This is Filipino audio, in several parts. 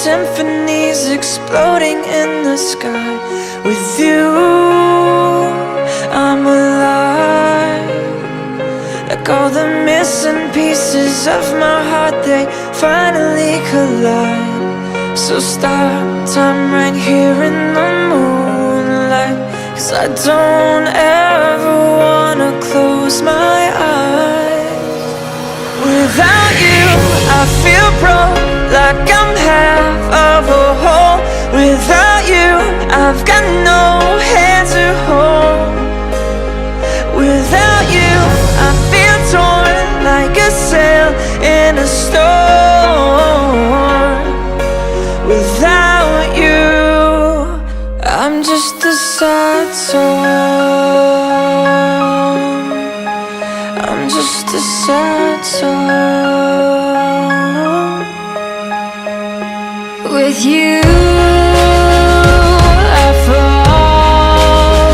symphonies exploding in the sky. With you, I'm alive. Like all the missing pieces of my heart, they finally collide. So stop time right here in the moonlight, 'cause I don't ever wanna close my eyes. Without you, I feel broke, like I'm half of a whole. Without you, I've got no hand to hold. Without you, I feel torn like a sail in a storm. Without you, I'm just a sad song. I'm just a sad song. With you, I fall.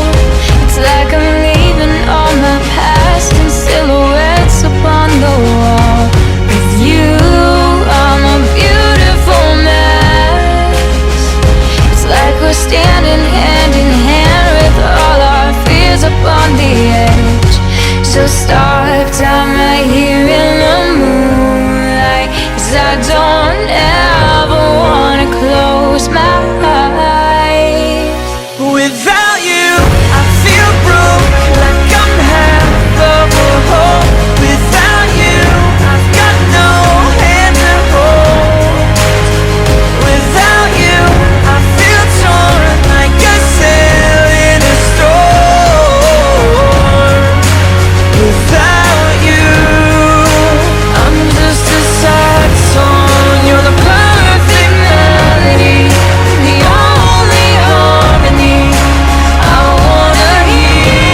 It's like I'm leaving all my past in silhouettes upon the wall. With you, I'm a beautiful mess. It's like we're standing hand in hand with all our fears upon the edge. So stop time right here in the moonlight, 'cause I don't ever wanna close my eyes. Without you, I feel broke, like I'm half of a whole. Without you, I've got no hand to hold. Without you, I feel torn like a sail in a storm. Without you, I'm just a sad song. You're the perfect melody, the only harmony I wanna hear.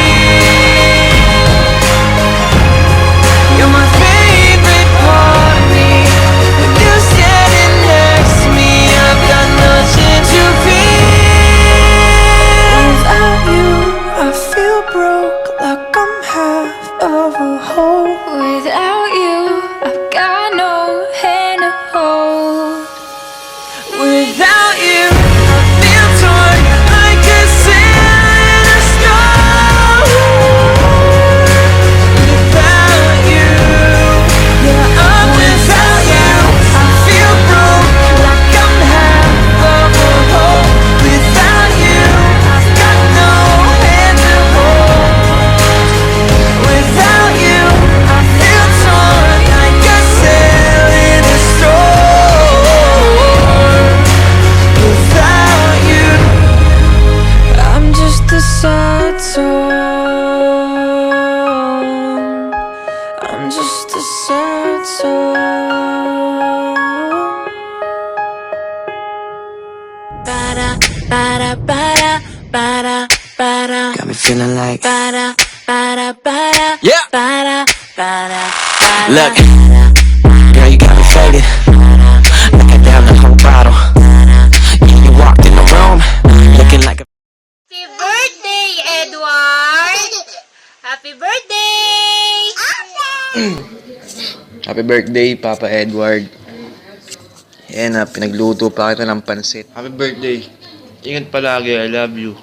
You're my favorite part of me. With you standing next to me, I've got nothing to fear. Without you, I feel broke, like I'm half of a whole. Without you, I've got no hand to hold. Without you, I feel torn like a sail in a storm. Without you, yeah, I'm without you. I feel broke, like I'm half of a whole. Without you, I've got no hand to hold. Without you, I feel torn like a sail in a storm. Without you, I'm just a sad song. I'm just a sad song. Ba-da, ba-da, ba-da, ba-da, ba-da. Got me feeling like ba-da, ba-da, ba-da. Yeah. Ba-da, ba-da, ba-da. Look, girl, you got me faded, like I downed the whole bottle. You walked in the room, looking like a... Happy birthday, Edward! Happy birthday! Happy birthday, Papa Edward. Yan na, pinagluto pa kita ng pansit. Happy birthday. Ingat palagi, I love you.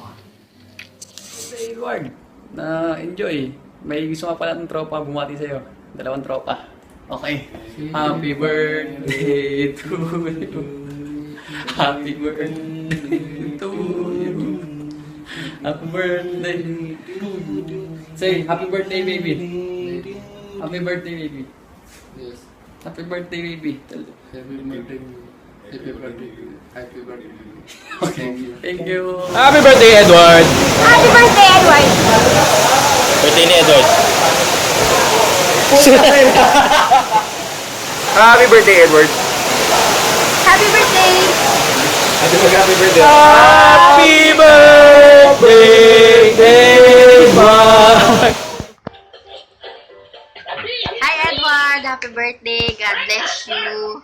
Edward, enjoy. May gusto nga pala ng tropa bumati sa'yo. 2 tropa. Okay. Happy birthday to you. Happy birthday to you. Happy birthday to you. Say, happy birthday, baby. Happy birthday, baby. Yes. Happy birthday, baby. Happy birthday. Happy birthday. Happy birthday. Okay. Thank you. Happy birthday, Edward! Happy birthday, Edward! Birthday ni Edward. Happy birthday, Edward. Happy birthday! Happy birthday. Happy birthday, Edward. Hi, Edward! Happy birthday! God bless you!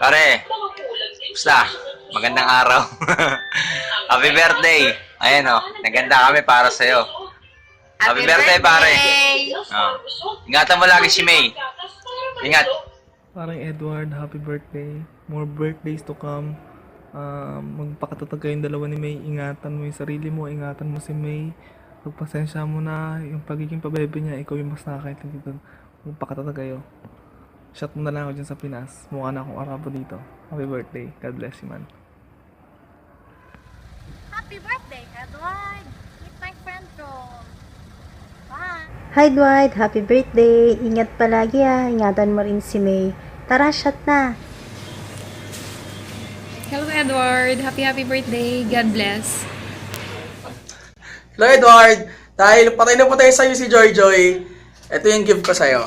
Pare, basta, magandang araw. Happy birthday. Ayan o, naganda kami para sa'yo. Happy birthday, pare. Oh. Ingatan mo lagi si May. Ingat. Parang Edward, happy birthday. More birthdays to come. Magpakatatag kayong dalawa ni May. Ingatan mo yung sarili mo, ingatan mo si May. Pagpasensya mo na yung pagiging pabebe niya, ikaw yung mas nakakaintindi dito. Magpakatatag kayo. Shot mo na lang ako dyan sa Pinas. Mukha na akong Arabo dito. Happy birthday. God bless you, man. Happy birthday, Edward! Meet my friend Ron. Bye! Hi Dwight, happy birthday. Ingat palagi ah. Ingatan mo rin si May. Tara, shot na. Hello Edward, happy birthday. God bless. Hello Edward! Dahil patay na patay sa'yo si Joy Joy, ito yung gift ko sa'yo.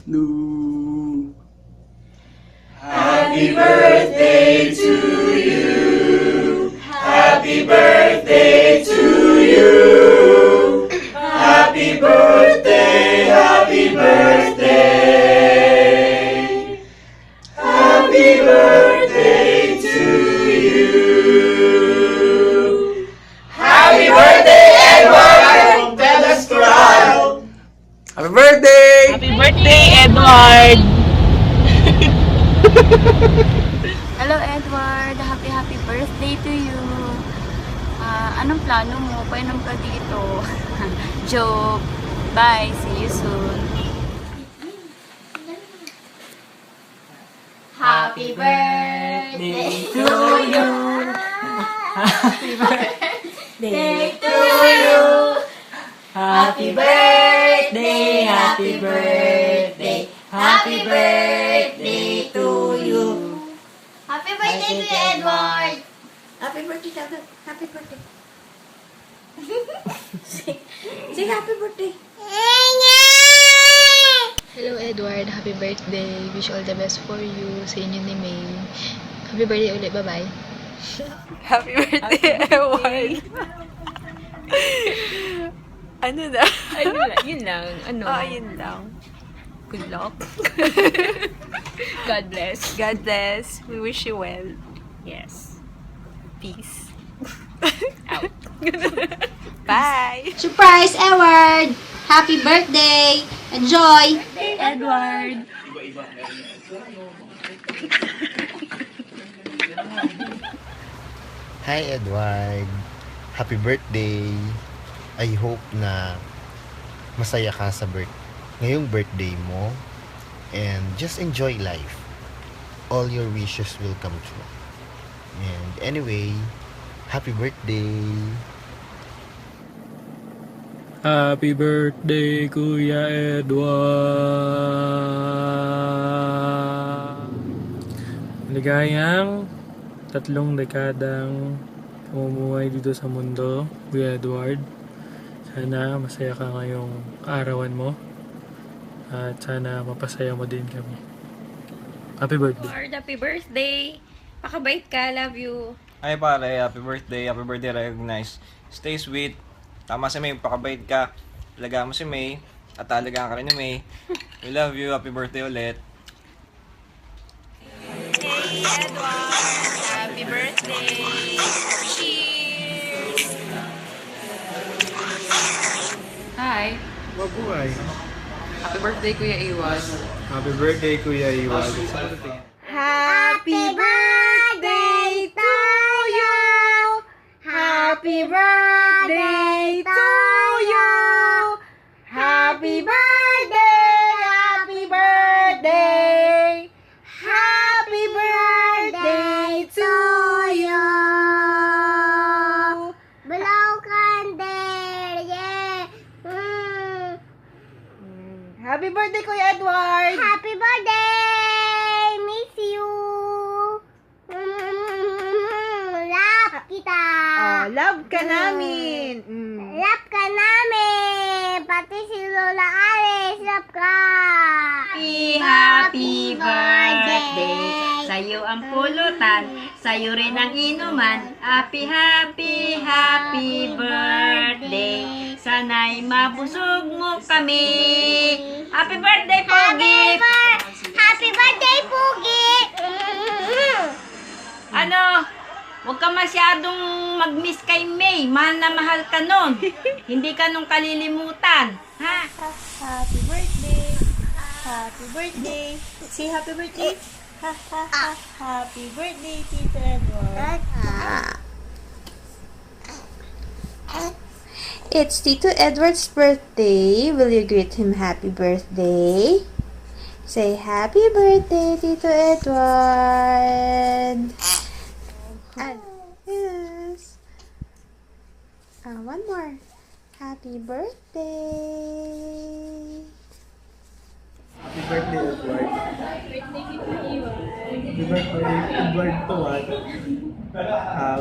No. Happy birthday to you. Happy birthday to you. Happy birthday, happy birthday. Happy birthday to you. Happy birthday, Edward from Pedestral. Happy birthday! Happy birthday, Edward! Hello, Edward! Happy birthday to you! Anong plano mo? Painom ka dito. Joke! Bye! See you soon! Happy birthday to you! Happy birthday to you! Happy birthday! Happy birthday! Happy birthday to you! Happy birthday to you, Edward! Happy birthday, Edward! Happy birthday! Say happy birthday! Hello Edward, happy birthday. Wish all the best for you sa inyo ni May. Happy birthday ulit, bye-bye. Happy birthday, Edward! Ano na? Yun lang. Ano? Yun lang. Good luck. God bless. God bless. We wish you well. Yes. Peace. Out. Bye! Surprise, Edward! Happy birthday! Enjoy! Edward. Hi Edward, happy birthday. I hope na masaya ka sa ngayong birthday mo and just enjoy life. All your wishes will come true. And anyway, happy birthday. Happy birthday, Kuya Edward! Ligayang 3 dekadang pamumuhay dito sa mundo, Kuya Edward. Sana masaya ka ngayong kaarawan mo. At sana mapasaya mo din kami. Happy birthday! Edward, happy birthday. Pakabait ka, love you. Ay pare, happy birthday recognize. Stay sweet. Tama si May, pakabait ka. Alagaan mo si May. At alagaan ka rin ni May. We love you, happy birthday ulit. Hey, Edward! Happy birthday! Cheers! Hi. Mabuhay! Happy birthday, Kuya Iwas. Happy birthday, Kuya Iwan! Happy birthday to you! Happy birthday to you! Happy birthday! Happy birthday! Happy birthday to you! Blow candle! Yeah! Happy birthday, Kuya Edward! Happy birthday! Miss you! Love kita! Love ka namin! Love ka namin! Pati si Lola Alice, love ka! Happy birthday! Sa'yo ang pulutan, sa'yo rin ang inuman. Happy birthday! Sana'y mabusog mo kami. Happy birthday, Pogi! Happy birthday, Pugi! Ano? Huwag ka masyadong mag-miss kay May. Mahal na mahal ka nun. Hindi ka nung kalilimutan. Ha? Happy birthday! Happy birthday! Say happy birthday! Happy birthday, Tito Edward! It's Tito Edward's birthday. Will you greet him happy birthday? Say happy birthday, Tito Edward. Yes. One more. Happy birthday. Happy birthday, Edward. Happy birthday, Edward Tuwad.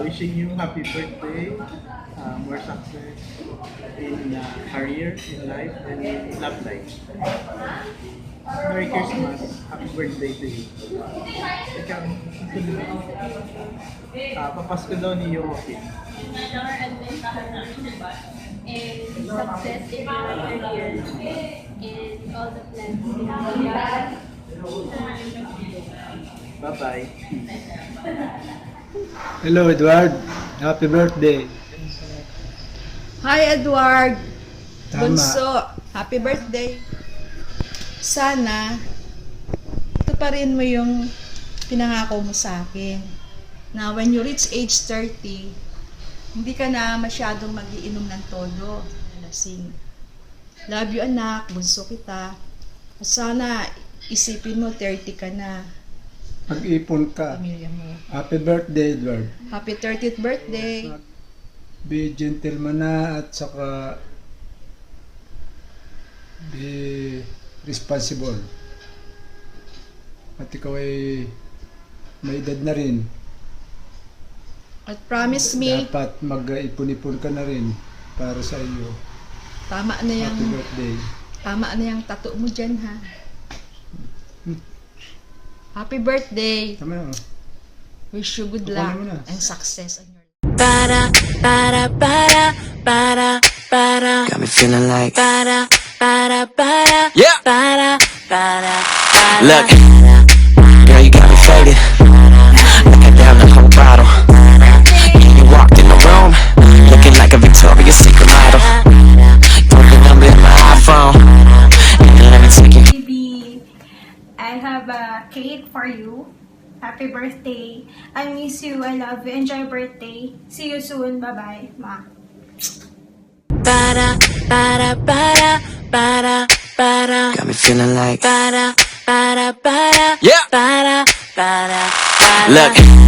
Wishing you happy birthday, more success in career, in life, and in love life. Merry Christmas. Happy birthday to you. Ikaw, papasko daw ni Joaquin. And success in your career and all the plans you have. Bye-bye. Hello, Edward. Happy birthday. Hi, Edward. Tama. Bunso, happy birthday. Sana, tuparin mo yung pinangako mo sa akin. Na when you reach age 30, hindi ka na masyadong magiinom ng todo. Lasing. Love you, anak. Bunso kita. At sana, isipin mo, 30 ka na. Mag-ipon ka. Pamilya mo. Happy birthday, Edward. Happy 30th birthday. Be gentleman na at saka be responsible. At ikaw ay may edad na rin. At promise me, Dapat mag-ipon-ipon ka na rin para sa iyo. tama na Happy yung birthday. tama na yung tattoo mo dyan, ha? Happy birthday. Tama na. Wish you good Kukunin luck mo na. and success on your Para, para, para, para, para. Got me feeling like Para, para, para, Yeah. para, para, para. Look, girl, you got me faded. Like I down the whole bottle. You walked in the room, looking like a Victoria's Secret model. Put the number in my iPhone, and let me take it. Baby, I have a cake for you. Happy birthday. I miss you. I love you. Enjoy birthday. See you soon. Bye-bye, Ma. Para, para, para, para, para. Got me feeling like Para, para, para, Yeah. para, para, para. Look.